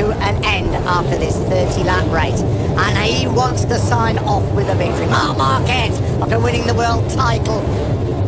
to an end after this 30-lap race, and he wants to sign off with a victory. Marc Marquez, after winning the world title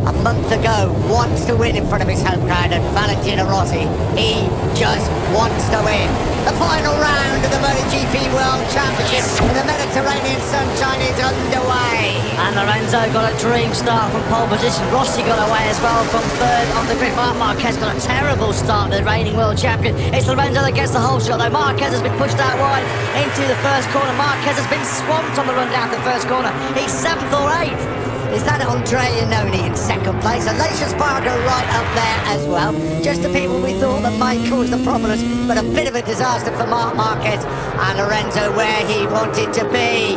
a month ago, wants to win in front of his home crowd, and Valentino Rossi, he just wants to win. The final round of the MotoGP World Championship in the Mediterranean sunshine is underway. And Lorenzo got a dream start from pole position. Rossi got away as well from third on the grid. Marc Marquez got a terrible start, the reigning world champion. It's Lorenzo that gets the whole shot, though. Marquez has been pushed out wide into the first corner. Marquez has been swamped on the run down the first corner. He's 7th or 8th. Is that Andrea Iannone in second place? And Aleix Espargaro right up there as well. Just the people we thought that might cause the problems, but a bit of a disaster for Marc Marquez, and Lorenzo where he wanted to be.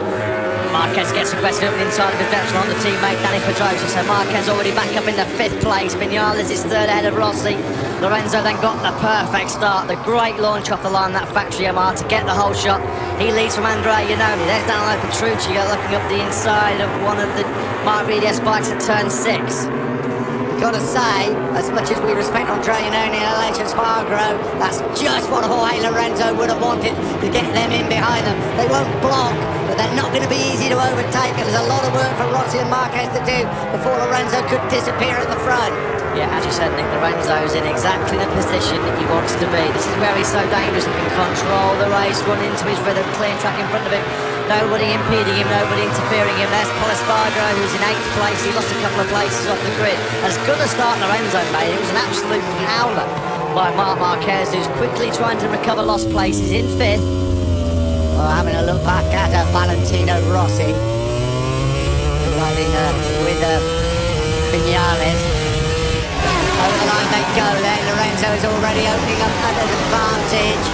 Marquez gets aggressive up the inside of his veteran on the teammate Dani Pedrosa, so Marquez already back up in the 5th place. Vinales is 3rd ahead of Rossi. Lorenzo then got the perfect start, the great launch off the line, that factory MR to get the whole shot. He leads from Andrea Iannone. There's Danilo Petrucci looking up the inside of one of the Marc VDS bikes at turn 6. Gotta say, as much as we respect Andrea Iannone and Aleix Espargaro, that's just what Jorge Lorenzo would have wanted, to get them in behind them. They won't block, but they're not going to be easy to overtake, and there's a lot of work for Rossi and Marquez to do before Lorenzo could disappear at the front. Yeah, as you said, Nick, Lorenzo's in exactly the position that he wants to be. This is where he's so dangerous. He can control the race, run into his rhythm, clean track in front of him. Nobody impeding him, nobody interfering him. There's Pol Espargaro, who's in 8th place. He lost a couple of places off the grid. As good a start Lorenzo made, it was an absolute howler by Marc Marquez, who's quickly trying to recover lost places in 5th. Well, having a look back at Valentino Rossi, riding with Vinales. Over the line they go there. Lorenzo is already opening up at an advantage.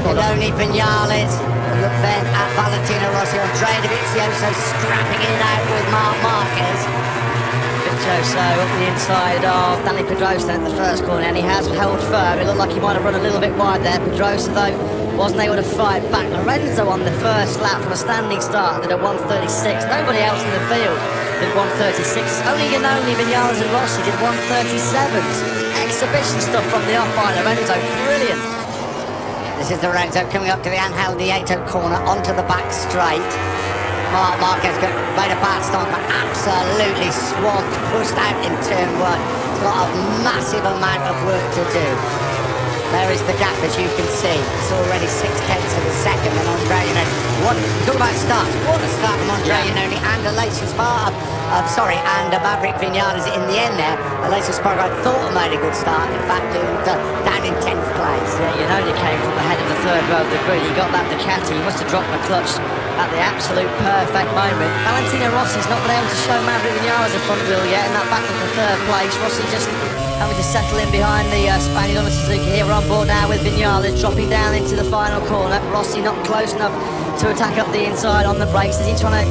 Iannone, Vinales. Look then at Valentino Rossi. Andrea Dovizioso scrapping it out with Marc Marquez. Dovizioso up the inside of Dani Pedrosa at the first corner, and he has held firm. It looked like he might have run a little bit wide there. Pedrosa, though, wasn't able to fight back. Lorenzo on the first lap from a standing start did a 1:36. Nobody else in the field did 1:36. Only Iannone, Vinales and Rossi did 1:37s. Exhibition stuff from the off by Lorenzo. Brilliant. This is Lorenzo coming up to the Angel Nieto corner onto the back straight. Marc Marquez made a bad start, but absolutely swamped, pushed out in turn 1. He's got a massive amount of work to do. There is the gap, as you can see. It's already 6/10 of a second, and Andrea Iannone. Talk about starts. What a start from Andrea Iannone and Aleix Espargaro. And Maverick Vinales in the end there. Aleix Espargaro thought made a good start. In fact, he was down in 10th place. Yeah, Iannone came from the head of the 3rd row of the grid. He got that Ducati. He must have dropped the clutch at the absolute perfect moment. Valentino Rossi's not been able to show Maverick Vinales a front wheel yet in that battle for 3rd place. Rossi just having to settle in behind the Spaniard on the Suzuki. Here we're on board now with Vinales dropping down into the final corner. Rossi not close enough to attack up the inside on the brakes. Is he trying to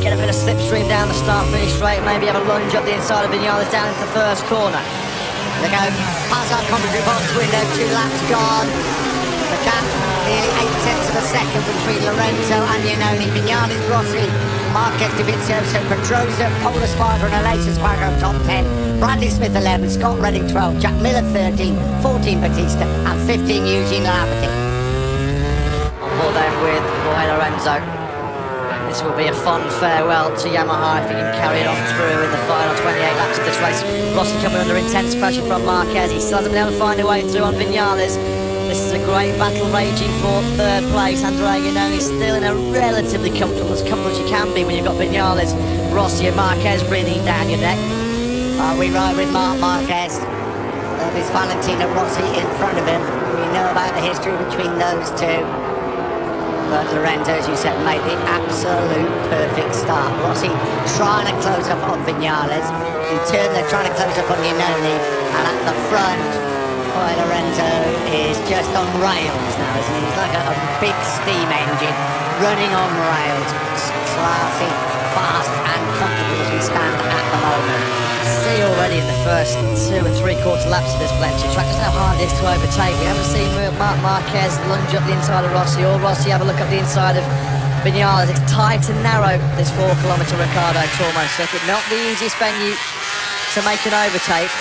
get a bit of slipstream down the start finish straight, maybe have a lunge up the inside of Vinales down into the first corner? They go past our commentary box window, 2 laps gone. The gap nearly 8/10 of a second between Lorenzo and Iannone. Vinales, Rossi, Marquez, Dovizioso, Pedrosa, Pol Espargaro and Aleix Espargaro top 10. Bradley Smith 11, Scott Redding 12, Jack Miller 13, 14 Batista and 15 Eugene Laverty. On board then with Jorge Lorenzo. This will be a fond farewell to Yamaha if he can carry it on through in the final 28 laps of this race. Rossi coming under intense pressure from Marquez. He still hasn't been able to find a way through on Vinales. This is a great battle raging for 3rd place. Andrea Iannone is still in a relatively comfortable as you can be when you've got Vinales, Rossi and Marquez breathing down your neck. We ride with Marc Marquez. There's Valentino Rossi in front of him. We know about the history between those two. But Lorenzo, as you said, made the absolute perfect start. Rossi trying to close up on Vinales. In turn, they're trying to close up on Iannone. And at the front, Lorenzo is just on rails now, isn't he? He's like a big steam engine running on rails. Classy, fast and comfortable as we stand at the moment. See already in the first 2 and 3/4 laps of this Valencia track just how hard it is to overtake. We haven't seen Marc Marquez lunge up the inside of Rossi, or Rossi have a look up the inside of Vinales. It's tight and narrow, this 4-kilometre Ricardo Tormo circuit. Not the easiest venue to make an overtake.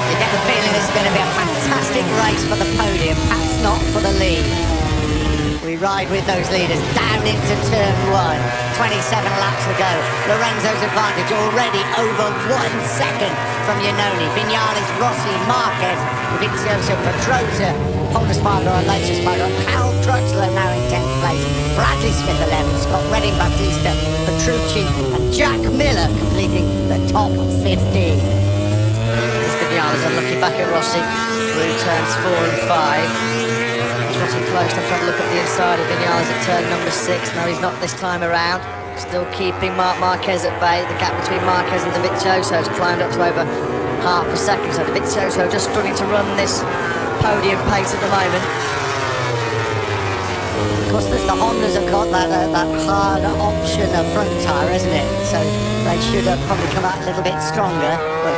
You get the feeling this is going to be a fantastic race for the podium, perhaps not for ride with those leaders down into turn 1. 27 laps to go. Lorenzo's advantage already over 1 second from Iannone. Vinales, Rossi, Marquez, Vizioso, Pedrosa, Paul Espargaro, Alonso Espargaro, Cal Crutchlow now in 10th place. Bradley Smith 11th, Scott Redding, Bautista, Petrucci and Jack Miller completing the top 15. Vinales are looking back at Rossi through turns 4 and 5. Rossi close to have a look at the inside of Vinales at turn number 6. No, he's not this time around. Still keeping Marquez at bay. The gap between Marquez and Dovizioso has climbed up to over half a second. So Dovizioso just struggling to run this podium pace at the moment. Of course, the Hondas have got that harder option of front tyre, isn't it? So they should have probably come out a little bit stronger. But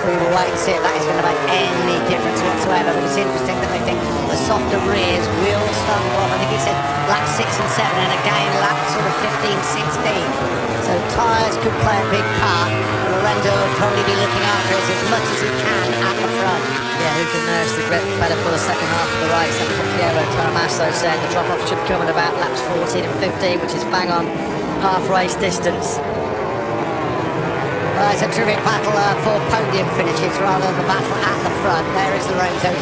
we will wait and see if that is going to make any difference whatsoever. But it's interesting that they think the softer rears will start off. I think he said lap 6 and 7, and again lap sort of 15, 16. So tyres could play a big part. Lorenzo will probably be looking after it as much as he can at the front. Yeah, who can nurse the grip better for the second half of the race? That's what Piero Tomaso said. The drop-off should come at about laps 14 and 15, which is bang on half race distance. Well, it's a terrific battle for podium finishes rather than the battle at the front. There is Lorenzo.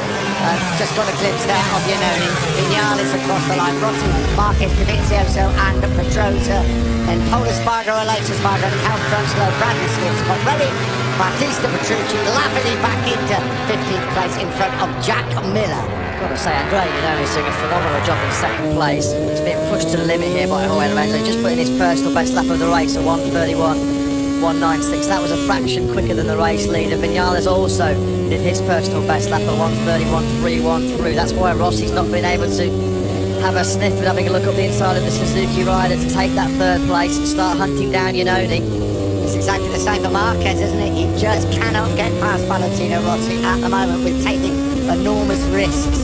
Just got a glimpse there of Iannone. Vinales across the line. Rossi, Marquez, Dovizioso and Pedrosa. Then Paul Espargaro, Alonso Espargaro, Cal Crutchlow, Bradley Smith, Scott Redding, Bautista, Petrucci, laughingly back into 15th place in front of Jack Miller. Got to say, Andrea Iannone's doing a phenomenal job in second place. He's been pushed to the limit here by Jorge Lorenzo. Just put in his personal best lap of the race, a 1:31.196. That was a fraction quicker than the race leader. Vinales also did his personal best lap of 1:31.313. That's why Rossi's not been able to have a sniff at having a look up the inside of the Suzuki rider to take that 3rd place and start hunting down Iannone. It's exactly the same for Marquez, isn't it? He just cannot get past Valentino Rossi at the moment with taking enormous risks.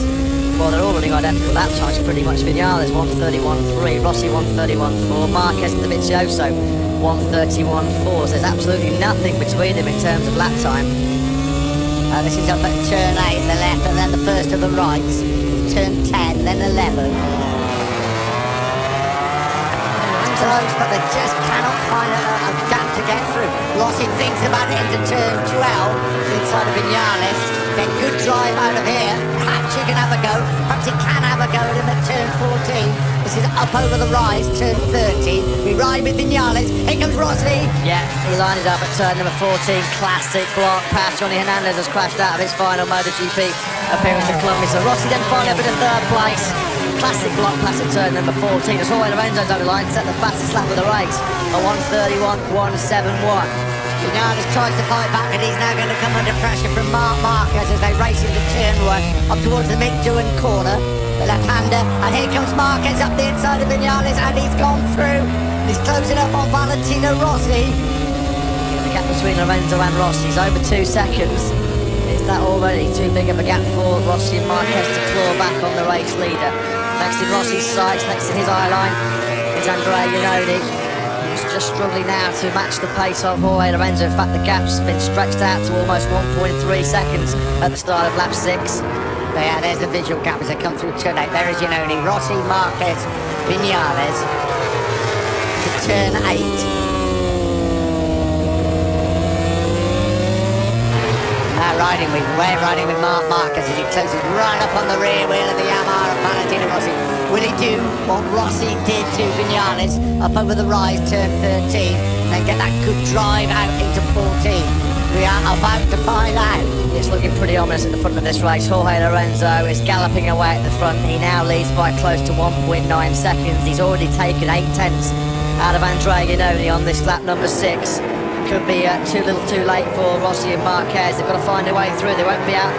Well, they're all running identical lap times pretty much. Vinales 1:31.3, Rossi 1:31.4, Marquez and Dovizioso 1:31.4. So there's absolutely nothing between them in terms of lap time. This is up at turn 8, the left, and then the first of the rights. Turn 10, then 11. Close, but they just cannot find a gap to get through. Rossi thinks about it into turn 12, inside of Vinales. Then good drive out of here. Perhaps he can have a go. Perhaps he can have a go at him at turn 14. This is up over the rise, turn 13. We ride with Vinales. Here comes Rossi. Yeah, he lined it up at turn number 14. Classic block pass. Johnny Hernandez has crashed out of his final MotoGP appearance at Colombia. So Rossi then finally up in the 3rd place. Classic block pass at turn number 14. As Jorge Lorenzo's over the line, set the fastest lap of the race, a 1:31.171. Vinales tries to fight back, and he's now going to come under pressure from Marquez as they race into turn 1 up towards the mid-Doohan corner. The left-hander, and here comes Marquez up the inside of Vinales, and he's gone through. He's closing up on Valentino Rossi. The gap between Lorenzo and Rossi is over 2 seconds. Is that already too big of a gap for Rossi and Marquez to claw back on the race leader? Next in Rossi's sights, next in his eye line, is Andrea Iannone. He's just struggling now to match the pace of Jorge Lorenzo. In fact, the gap's been stretched out to almost 1.3 seconds at the start of lap 6. Yeah, there's the visual gap as they come through turn 8. There is Iannone, Rossi, Marquez, Vinales to turn 8. Now we're riding with Marquez as he closes right up on the rear wheel of the Yamaha of Valentino Rossi. Will he do what Rossi did to Vinales up over the rise, turn 13, and then get that good drive out into 14? We are about to find out. It's looking pretty ominous at the front of this race. Jorge Lorenzo is galloping away at the front. He now leads by close to 1.9 seconds. He's already taken 8 tenths out of Andrea Iannone on this lap number 6. Could be too little too late for Rossi and Marquez. They've got to find a way through. They won't be out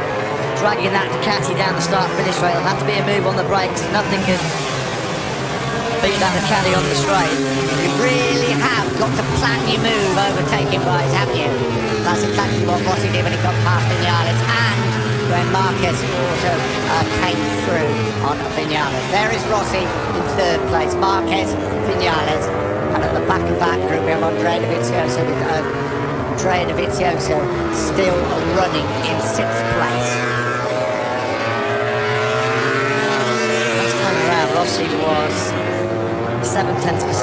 dragging that Ducati down the start-finish straight. There'll have to be a move on the brakes. Nothing can beat that Ducati on the straight. You really have got to plan your move overtaking wise, haven't you? That's exactly what Rossi did when he got past Vinales, and when Marquez also came through on Vinales. There is Rossi in 3rd place, Marquez, Vinales, and at the back of that group we have Andrea Dovizioso with Andrea Dovizioso still running in 6th place. Rossi Rossi was 7/10 of a second